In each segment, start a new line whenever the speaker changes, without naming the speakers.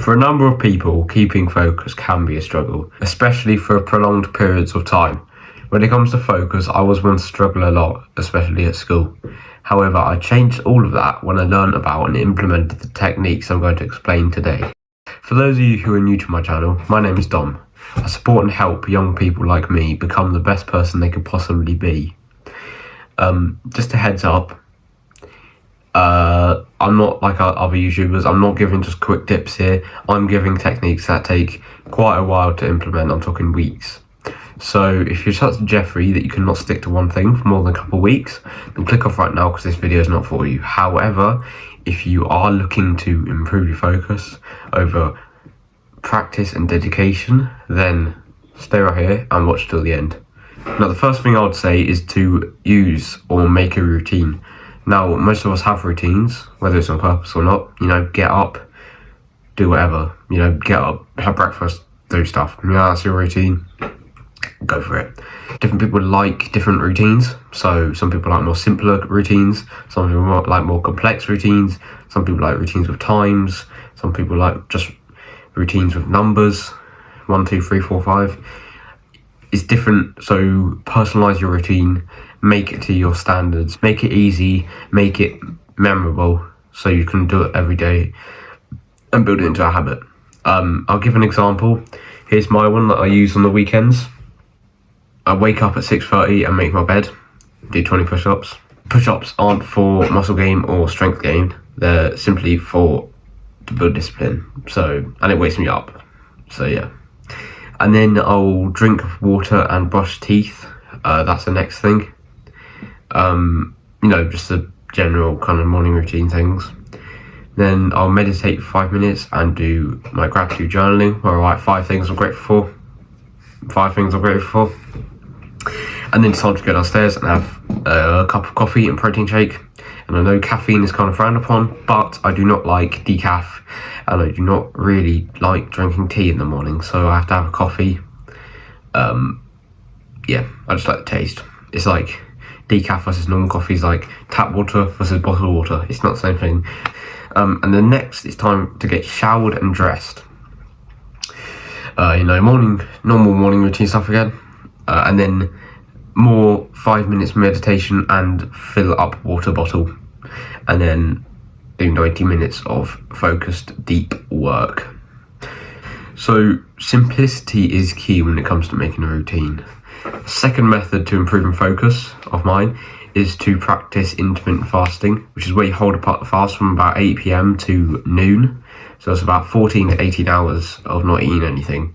For a number of people, keeping focus can be a struggle, especially for prolonged periods of time. When it comes to focus, I was one to struggle a lot, especially at school. However, I changed all of that when I learned about and implemented the techniques I'm going to explain today. For those of you who are new to my channel, my name is Dom. I support and help young people like me become the best person they could possibly be. Just a heads up, I'm not like other YouTubers. I'm not giving just quick tips here. I'm giving techniques that take quite a while to implement. I'm talking weeks. So if you're such a Jeffrey that you cannot stick to one thing for more than a couple of weeks, then click off right now because this video is not for you. However, if you are looking to improve your focus over practice and dedication, then stay right here and watch till the end. Now, the first thing I would say is to use or make a routine. Now, most of us have routines, whether it's on purpose or not. Get up, do whatever. Get up, have breakfast, do stuff. That's your routine. Go for it. Different people like different routines. So some people like more simpler routines. Some people like more complex routines. Some people like routines with times. Some people like just routines with numbers. 1, 2, 3, 4, 5. It's different. So personalize your routine. Make it to your standards, make it easy, make it memorable so you can do it every day and build it into a habit. I'll give an example. Here's my one that I use on the weekends. I wake up at 6:30 and make my bed, do 20 push-ups. Push-ups aren't for muscle gain or strength gain, they're simply to build discipline. And it wakes me up, so yeah. And then I'll drink water and brush teeth. That's the next thing. Just the general kind of morning routine things. Then I'll meditate for 5 minutes and do my gratitude journaling, where I write 5 things I'm grateful for. 5 things I'm grateful for. And then it's time to go downstairs and have a cup of coffee and protein shake. And I know caffeine is kind of frowned upon, but I do not like decaf, and I do not really like drinking tea in the morning, so I have to have a coffee. I just like the taste. It's like decaf versus normal coffee is like tap water versus bottled water. It's not the same thing. And then next it's time to get showered and dressed. Normal morning routine stuff again. And then more 5 minutes meditation and fill up water bottle. And then do 90 minutes of focused deep work. So simplicity is key when it comes to making a routine. Second method to improving focus of mine is to practice intermittent fasting, which is where you hold a fast from about 8 p.m. to noon. So it's about 14 to 18 hours of not eating anything,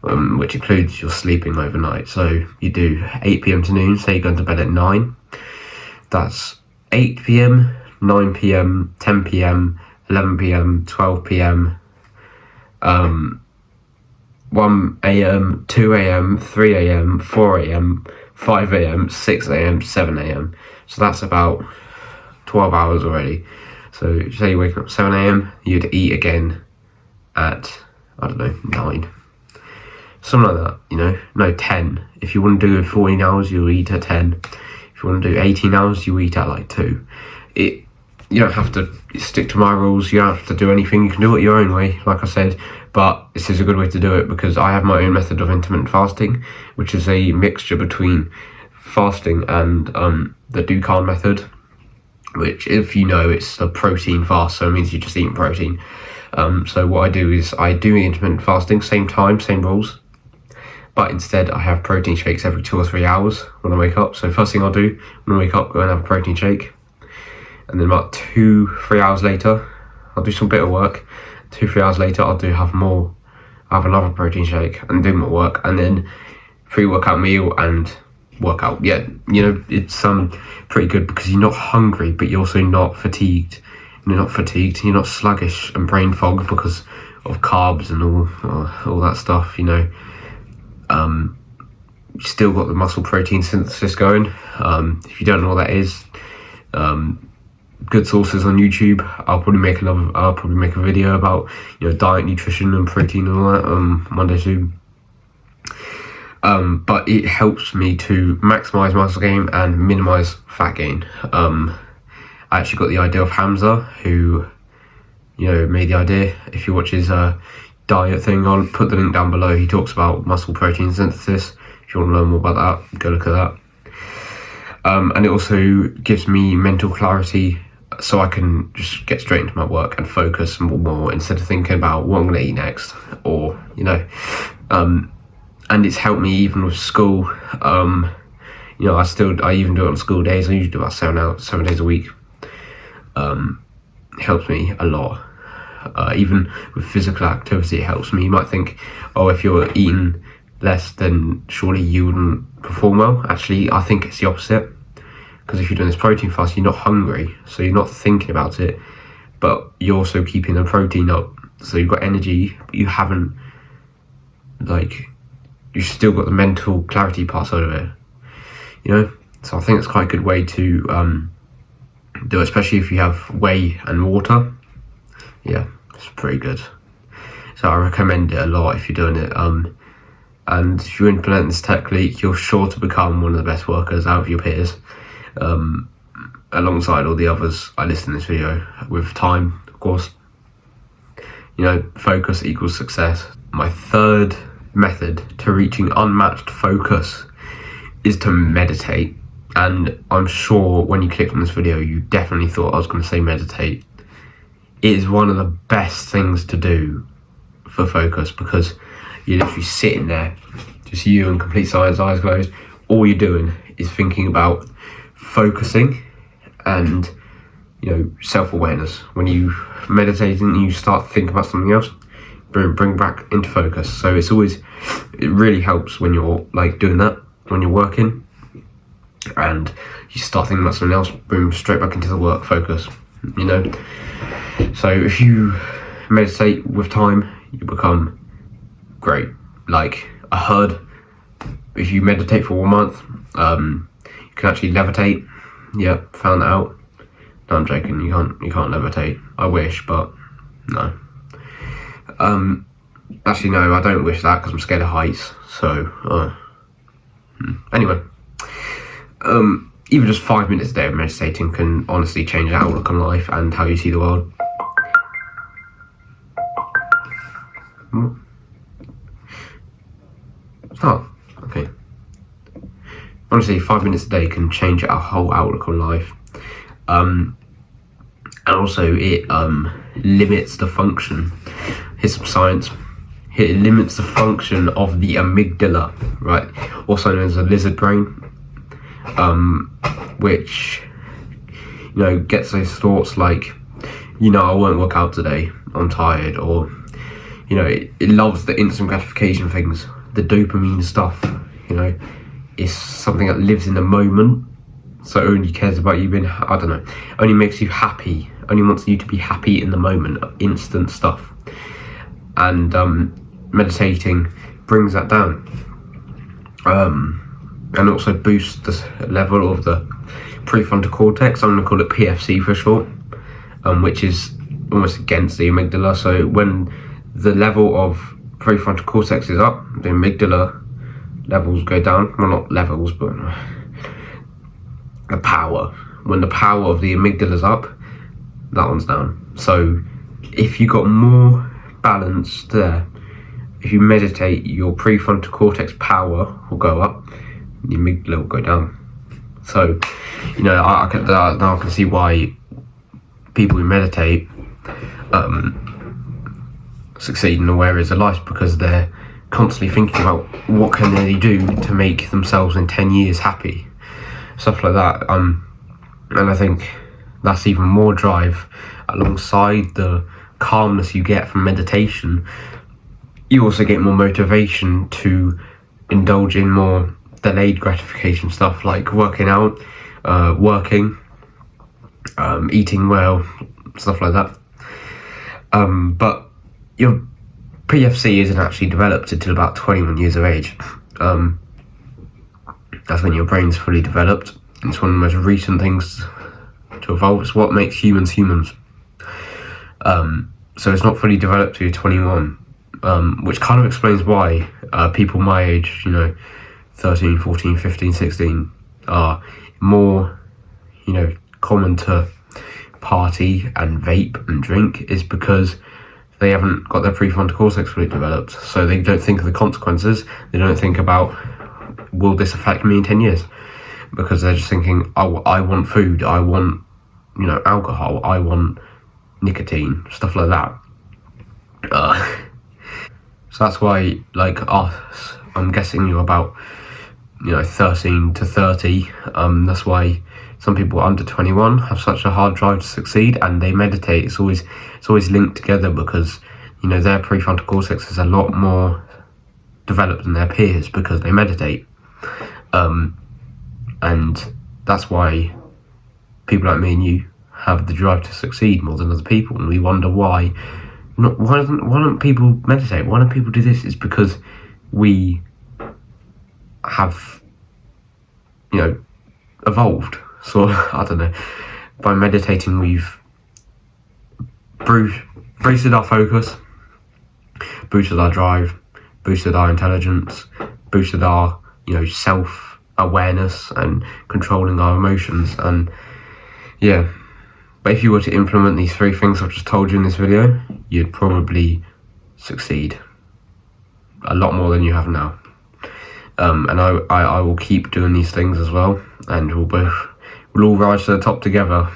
which includes your sleeping overnight. So you do 8 p.m. to noon, say you're going to bed at 9. That's 8 p.m, 9 p.m, 10 p.m, 11 p.m, 12 p.m, 1 a.m, 2 a.m, 3 a.m, 4 a.m, 5 a.m, 6 a.m, 7 a.m. So that's about 12 hours already. So say you're waking up at 7 a.m, you'd eat again at, 9. Something like that, No, 10. If you want to do 14 hours, you'll eat at 10. If you want to do 18 hours, you eat at 2. You don't have to stick to my rules, you don't have to do anything, you can do it your own way, like I said, but this is a good way to do it because I have my own method of intermittent fasting, which is a mixture between fasting and the Dukan method, which, if you know, it's a protein fast, so it means you're just eating protein. So what I do is I do the intermittent fasting, same time, same rules, but instead I have protein shakes every 2 or 3 hours when I wake up. So first thing I'll do when I wake up, go and have a protein shake. And then about 2-3 hours later, I'll do some bit of work. 2-3 hours later, I'll have another protein shake and do more work. And then pre-workout meal and workout. Yeah, it's pretty good because you're not hungry, but you're also not fatigued. You're not sluggish and brain fog because of carbs and all that stuff, You still got the muscle protein synthesis going. If you don't know what that is, good sources on YouTube. I'll probably make a video about diet, nutrition and protein and all that one day soon. But it helps me to maximize muscle gain and minimize fat gain. I actually got the idea of Hamza, who made the idea. If you watch his diet thing, I'll put the link down below. He talks about muscle protein synthesis. If you want to learn more about that, go look at that. And it also gives me mental clarity, so I can just get straight into my work and focus more instead of thinking about what I'm going to eat next, or and it's helped me even with school. I even do it on school days. I usually do about 7 days a week. It helps me a lot. Even with physical activity, it helps me. You might think, oh, if you're eating less, then surely you wouldn't perform well. Actually, I think it's the opposite, because if you're doing this protein fast, you're not hungry, so you're not thinking about it, but you're also keeping the protein up, so you've got energy, but you haven't, you've still got the mental clarity part side of it, so I think it's quite a good way to do it, especially if you have whey and water. Yeah, it's pretty good, so I recommend it a lot if you're doing it. And if you implement this technique, you're sure to become one of the best workers out of your peers, alongside all the others I list in this video. With time, of course, focus equals success. My third method to reaching unmatched focus is to meditate. And I'm sure when you clicked on this video, you definitely thought I was going to say meditate. It is one of the best things to do for focus, because you're literally sitting there, just you in complete silence, eyes closed. All you're doing is thinking about focusing and self-awareness. When you meditate and you start thinking about something else, bring back into focus. So it really helps when you're doing that, when you're working and you start thinking about something else, boom, straight back into the work focus. So if you meditate with time, you become great. I heard, if you meditate for 1 month, you can actually levitate. Yeah, found that out. No, I'm joking. You can't levitate. I wish, but no. Actually, no, I don't wish that, because I'm scared of heights. So, anyway, even just 5 minutes a day of meditating can honestly change your outlook on life and how you see the world. Start. Okay. Honestly, 5 minutes a day can change our whole outlook on life. And also it limits the function. Here's some science. It limits the function of the amygdala, right? Also known as the lizard brain, which gets those thoughts like, I won't work out today, I'm tired, or it loves the instant gratification things, the dopamine stuff. It's something that lives in the moment, so only cares about you being, only makes you happy, only wants you to be happy in the moment, instant stuff. And meditating brings that down, and also boosts the level of the prefrontal cortex. I'm going to call it PFC for short, which is almost against the amygdala. So when the level of prefrontal cortex is up, the amygdala levels go down. Well, not levels, but the power. When the power of the amygdala is up, that one's down. So if you got more balance there, if you meditate, your prefrontal cortex power will go up, the amygdala will go down. So I can see why people who meditate succeed in all areas of life, because they're constantly thinking about what can they do to make themselves in 10 years happy, stuff like that. And I think that's even more drive, alongside the calmness you get from meditation. You also get more motivation to indulge in more delayed gratification stuff, like working out, working, eating well, stuff like that. But your PFC isn't actually developed until about 21 years of age. That's when your brain's fully developed. It's one of the most recent things to evolve. It's what makes humans humans. So it's not fully developed till you're 21, which kind of explains why people my age, 13, 14, 15, 16, are more, common to party and vape and drink is because they haven't got their prefrontal cortex fully developed. So they don't think of the consequences. They don't think about, will this affect me in 10 years? Because they're just thinking, oh, I want food, I want, alcohol, I want nicotine, stuff like that. So that's why, like us, I'm guessing you're about, 13 to 30. That's why some people under 21 have such a hard drive to succeed, and they meditate. It's always linked together because, their prefrontal cortex is a lot more developed than their peers because they meditate. And that's why people like me and you have the drive to succeed more than other people, and we wonder why don't people meditate? Why don't people do this? It's because we have, evolved. So I don't know. By meditating, we've boosted our focus, boosted our drive, boosted our intelligence, boosted our, self-awareness and controlling our emotions. And yeah, but if you were to implement these 3 things I've just told you in this video, you'd probably succeed a lot more than you have now. And I will keep doing these things as well, and we'll all rise to the top together.